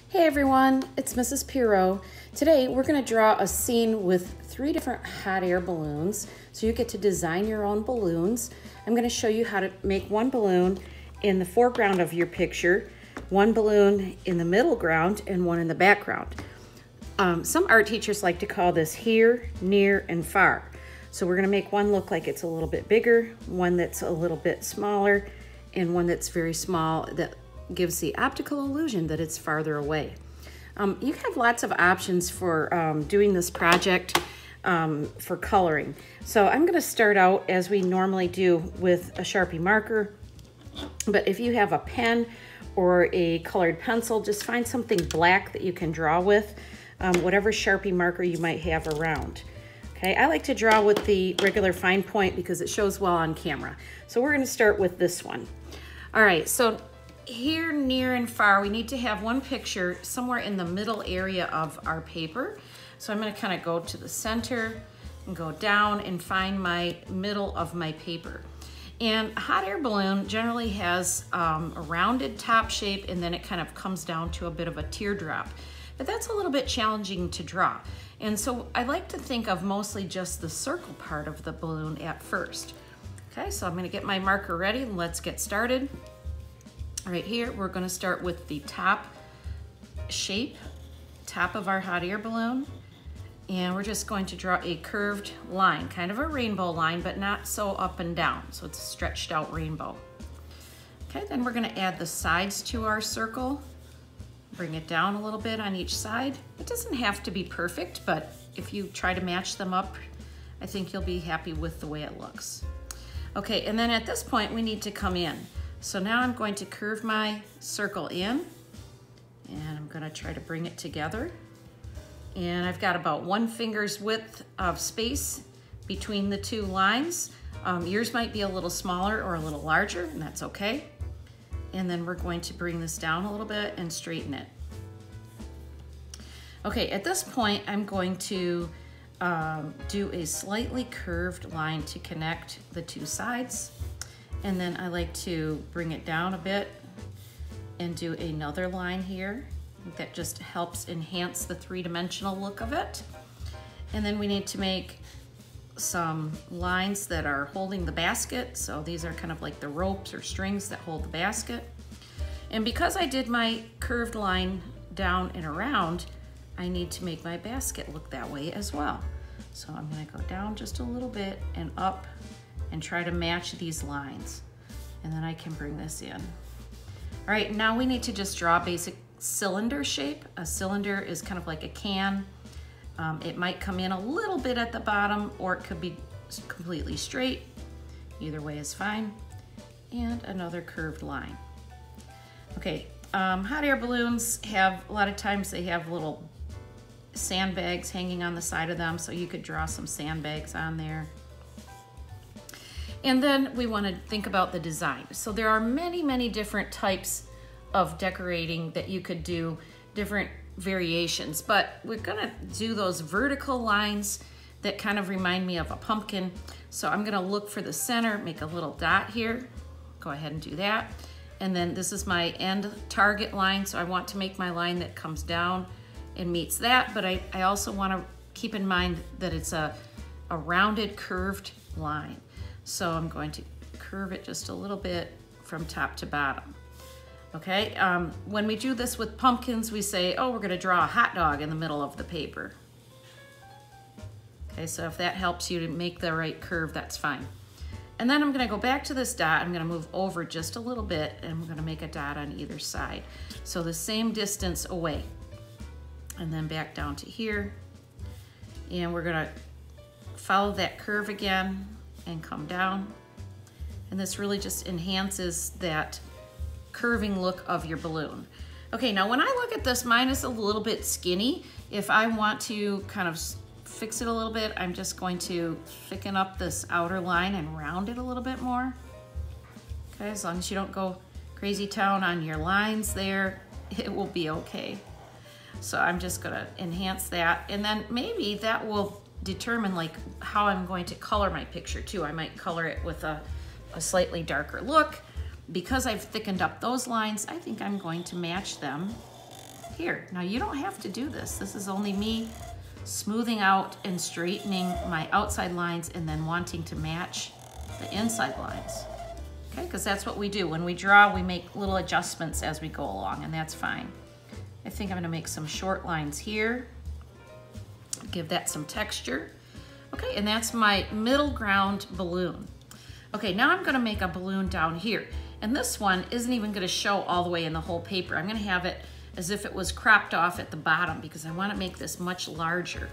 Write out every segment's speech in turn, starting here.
Hey everyone, it's Mrs. Piro. Today we're going to draw a scene with 3 different hot air balloons. So you get to design your own balloons. I'm going to show you how to make one balloon in the foreground of your picture, one balloon in the middle ground, and one in the background. Some art teachers like to call this here, near, and far. So we're going to make one look like it's a little bit bigger, one that's a little bit smaller, and one that's very small that gives the optical illusion that it's farther away. You have lots of options for doing this project for coloring. So I'm going to start out as we normally do with a Sharpie marker, but if you have a pen or a colored pencil, just find something black that you can draw with, whatever Sharpie marker you might have around. Okay, I like to draw with the regular fine point because it shows well on camera. So we're going to start with this one. All right, so here, near, and far, we need to have one picture somewhere in the middle area of our paper. So I'm going to kind of go to the center and go down and find my middle of my paper. And a hot air balloon generally has a rounded top shape, and then it kind of comes down to a bit of a teardrop. But that's a little bit challenging to draw. And so I like to think of mostly just the circle part of the balloon at first. Okay, so I'm going to get my marker ready and let's get started. Right here, we're going to start with the top shape, top of our hot air balloon, and we're just going to draw a curved line, kind of a rainbow line, but not so up and down, so it's a stretched out rainbow. Okay, then we're going to add the sides to our circle, bring it down a little bit on each side. It doesn't have to be perfect, but if you try to match them up, I think you'll be happy with the way it looks. Okay, and then at this point, we need to come in. So now I'm going to curve my circle in, and I'm going to try to bring it together. And I've got about 1 finger's width of space between the 2 lines. Yours might be a little smaller or a little larger, and that's okay. And then we're going to bring this down a little bit and straighten it. Okay, at this point, I'm going to do a slightly curved line to connect the 2 sides. And then I like to bring it down a bit and do another line here. That just helps enhance the 3-dimensional look of it. And then we need to make some lines that are holding the basket. So these are kind of like the ropes or strings that hold the basket. And because I did my curved line down and around, I need to make my basket look that way as well. So I'm going to go down just a little bit and up and try to match these lines. And then I can bring this in. All right, now we need to just draw a basic cylinder shape. A cylinder is kind of like a can. It might come in a little bit at the bottom, or it could be completely straight. Either way is fine. And another curved line. Okay, hot air balloons have, a lot of times they have little sandbags hanging on the side of them, so you could draw some sandbags on there. And then we want to think about the design. So there are many, many different types of decorating that you could do, different variations, but we're gonna do those vertical lines that kind of remind me of a pumpkin. So I'm gonna look for the center, make a little dot here. Go ahead and do that. And then this is my end target line. So I want to make my line that comes down and meets that, but I also want to keep in mind that it's a rounded curved line. So I'm going to curve it just a little bit from top to bottom. Okay, when we do this with pumpkins, we say, oh, we're gonna draw a hot dog in the middle of the paper. Okay, so if that helps you to make the right curve, that's fine. And then I'm gonna go back to this dot, I'm gonna move over just a little bit, and we're gonna make a dot on either side. So the same distance away. And then back down to here. And we're gonna follow that curve again and come down. And this really just enhances that curving look of your balloon. Okay, now when I look at this, mine is a little bit skinny. If I want to kind of fix it a little bit, I'm just going to thicken up this outer line and round it a little bit more. Okay, as long as you don't go crazy town on your lines there, it will be okay. So I'm just gonna enhance that, and then maybe that will determine like how I'm going to color my picture too. I might color it with a slightly darker look. Because I've thickened up those lines, I think I'm going to match them here. Now you don't have to do this. This is only me smoothing out and straightening my outside lines and then wanting to match the inside lines. Okay, because that's what we do. When we draw, we make little adjustments as we go along, and that's fine. I think I'm gonna make some short lines here. Give that some texture. Okay, and that's my middle ground balloon. Okay, now I'm gonna make a balloon down here. And this one isn't even gonna show all the way in the whole paper. I'm gonna have it as if it was cropped off at the bottom because I wanna make this much larger.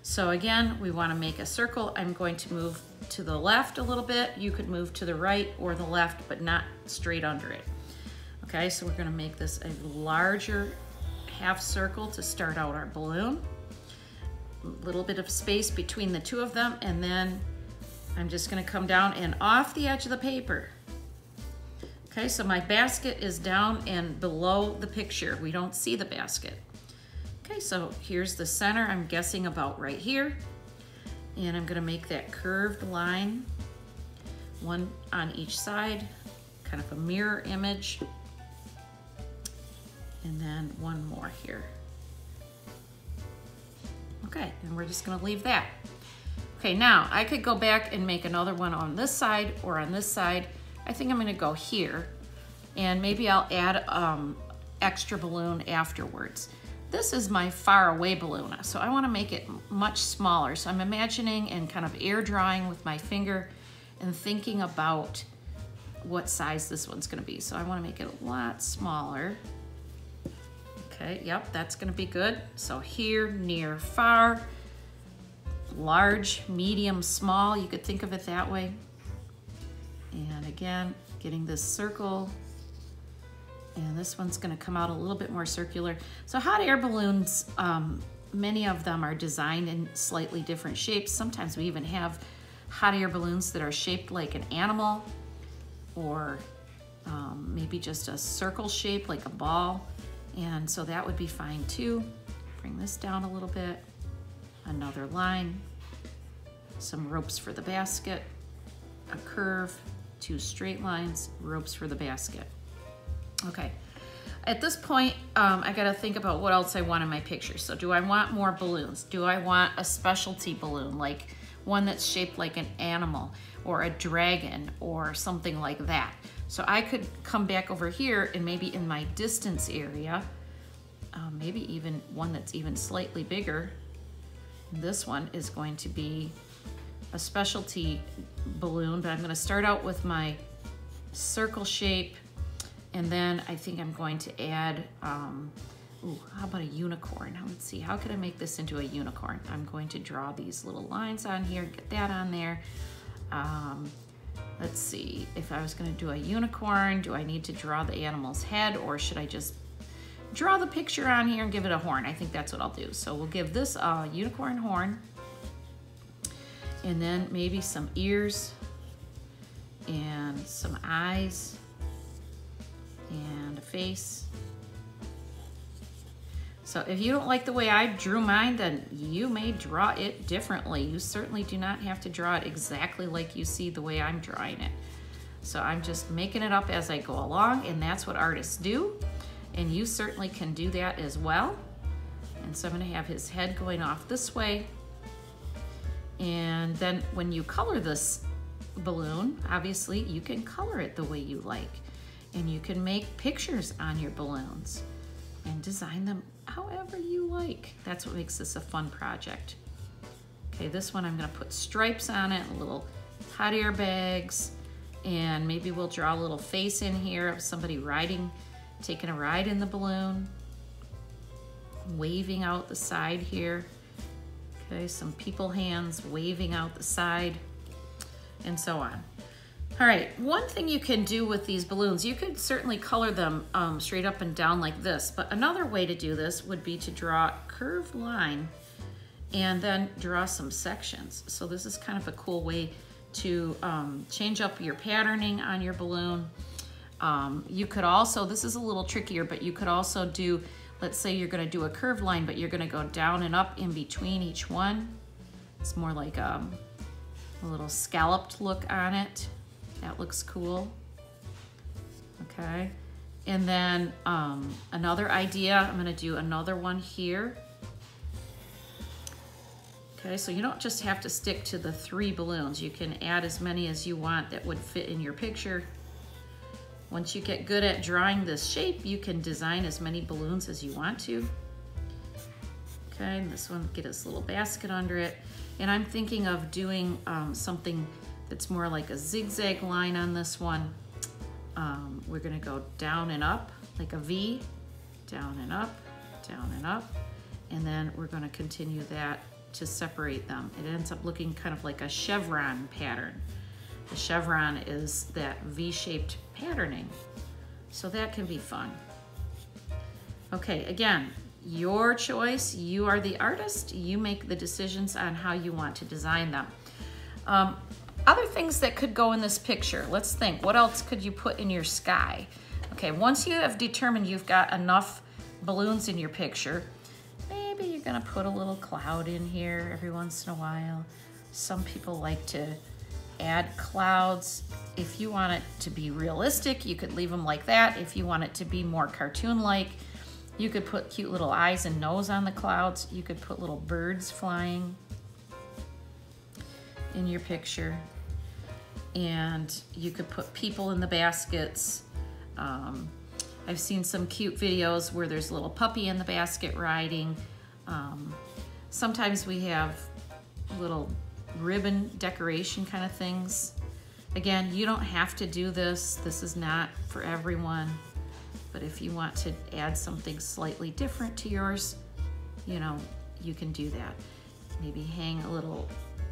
So again, we wanna make a circle. I'm going to move to the left a little bit. You could move to the right or the left, but not straight under it. Okay, so we're gonna make this a larger half circle to start out our balloon. A little bit of space between the two of them, and then I'm just gonna come down and off the edge of the paper. Okay, so my basket is down and below the picture. We don't see the basket. Okay, so here's the center, I'm guessing about right here. And I'm gonna make that curved line, one on each side, kind of a mirror image. And then one more here. Okay, and we're just gonna leave that. Okay, now I could go back and make another one on this side or on this side. I think I'm gonna go here, and maybe I'll add extra balloon afterwards. This is my far away balloon, so I wanna make it much smaller. So I'm imagining and kind of air drawing with my finger and thinking about what size this one's gonna be. So I wanna make it a lot smaller. Okay, yep, that's gonna be good. So here, near, far, large, medium, small, you could think of it that way. And again, getting this circle, and this one's gonna come out a little bit more circular. So hot air balloons, many of them are designed in slightly different shapes. Sometimes we even have hot air balloons that are shaped like an animal, or maybe just a circle shape like a ball. And so that would be fine too. Bring this down a little bit, another line, some ropes for the basket, a curve, two straight lines, ropes for the basket. Okay, at this point, I gotta think about what else I want in my picture. So do I want more balloons? Do I want a specialty balloon, like one that's shaped like an animal or a dragon or something like that? So I could come back over here and maybe in my distance area, maybe even one that's even slightly bigger. This one is going to be a specialty balloon, but I'm gonna start out with my circle shape, and then I think I'm going to add, ooh, how about a unicorn? Now let's see, how could I make this into a unicorn? I'm going to draw these little lines on here, get that on there. Let's see, if I was gonna do a unicorn, do I need to draw the animal's head, or should I just draw the picture on here and give it a horn? I think that's what I'll do. So we'll give this a unicorn horn, and then maybe some ears, and some eyes, and a face. So if you don't like the way I drew mine, then you may draw it differently. You certainly do not have to draw it exactly like you see the way I'm drawing it. So I'm just making it up as I go along, and that's what artists do. And you certainly can do that as well. And so I'm gonna have his head going off this way. And then when you color this balloon, obviously you can color it the way you like. And you can make pictures on your balloons and design them however you like. That's what makes this a fun project. Okay, this one I'm gonna put stripes on it, little hot air bags, and maybe we'll draw a little face in here of somebody riding, taking a ride in the balloon, waving out the side here. Okay, some people hands waving out the side, and so on. All right, one thing you can do with these balloons, you could certainly color them straight up and down like this, but another way to do this would be to draw a curved line and then draw some sections. So this is kind of a cool way to change up your patterning on your balloon. You could also, this is a little trickier, but you could also do, let's say you're gonna do a curved line, but you're gonna go down and up in between each one. It's more like a little scalloped look on it. That looks cool. Okay, And then another idea, I'm gonna do another one here. Okay, so you don't just have to stick to the 3 balloons. You can add as many as you want that would fit in your picture. Once you get good at drawing this shape, you can design as many balloons as you want to. Okay, and this one, get this little basket under it. And I'm thinking of doing something that's more like a zigzag line on this one. We're gonna go down and up, like a V, down and up, down and up. And then we're gonna continue that to separate them. It ends up looking kind of like a chevron pattern. The chevron is that V-shaped patterning. So that can be fun. Okay, again, your choice. You are the artist. You make the decisions on how you want to design them. Other things that could go in this picture. Let's think, what else could you put in your sky? Okay, once you have determined you've got enough balloons in your picture, maybe you're gonna put a little cloud in here every once in a while. Some people like to add clouds. If you want it to be realistic, you could leave them like that. If you want it to be more cartoon-like, you could put cute little eyes and nose on the clouds. You could put little birds flying in your picture. And you could put people in the baskets. I've seen some cute videos where there's a little puppy in the basket riding. Sometimes we have little ribbon decoration kind of things. Again, you don't have to do this. This is not for everyone. But if you want to add something slightly different to yours, you know, you can do that. Maybe hang a little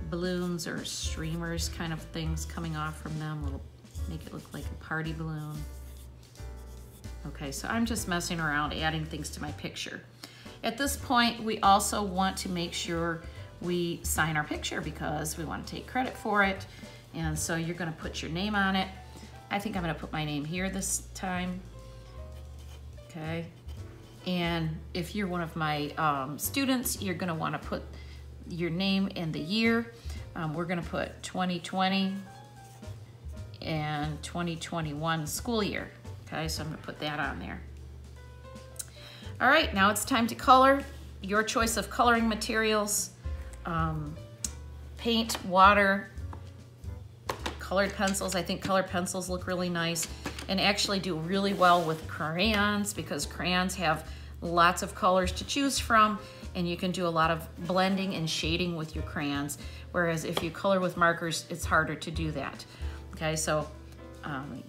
balloons or streamers kind of things coming off from them. Make it look like a party balloon. Okay, so I'm just messing around, adding things to my picture. At this point, we also want to make sure we sign our picture because we want to take credit for it. And so you're gonna put your name on it. I think I'm gonna put my name here this time. Okay, and if you're one of my students, you're gonna wanna put your name and the year. We're gonna put 2020 and 2021 school year. Okay, so I'm gonna put that on there. All right, now it's time to color. Your choice of coloring materials, paint, water, colored pencils. I think colored pencils look really nice and actually do really well with crayons because crayons have lots of colors to choose from and you can do a lot of blending and shading with your crayons. Whereas if you color with markers, it's harder to do that. Okay, so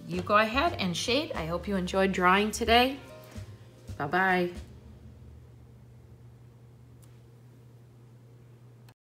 you go ahead and shade. I hope you enjoyed drawing today. Bye-bye.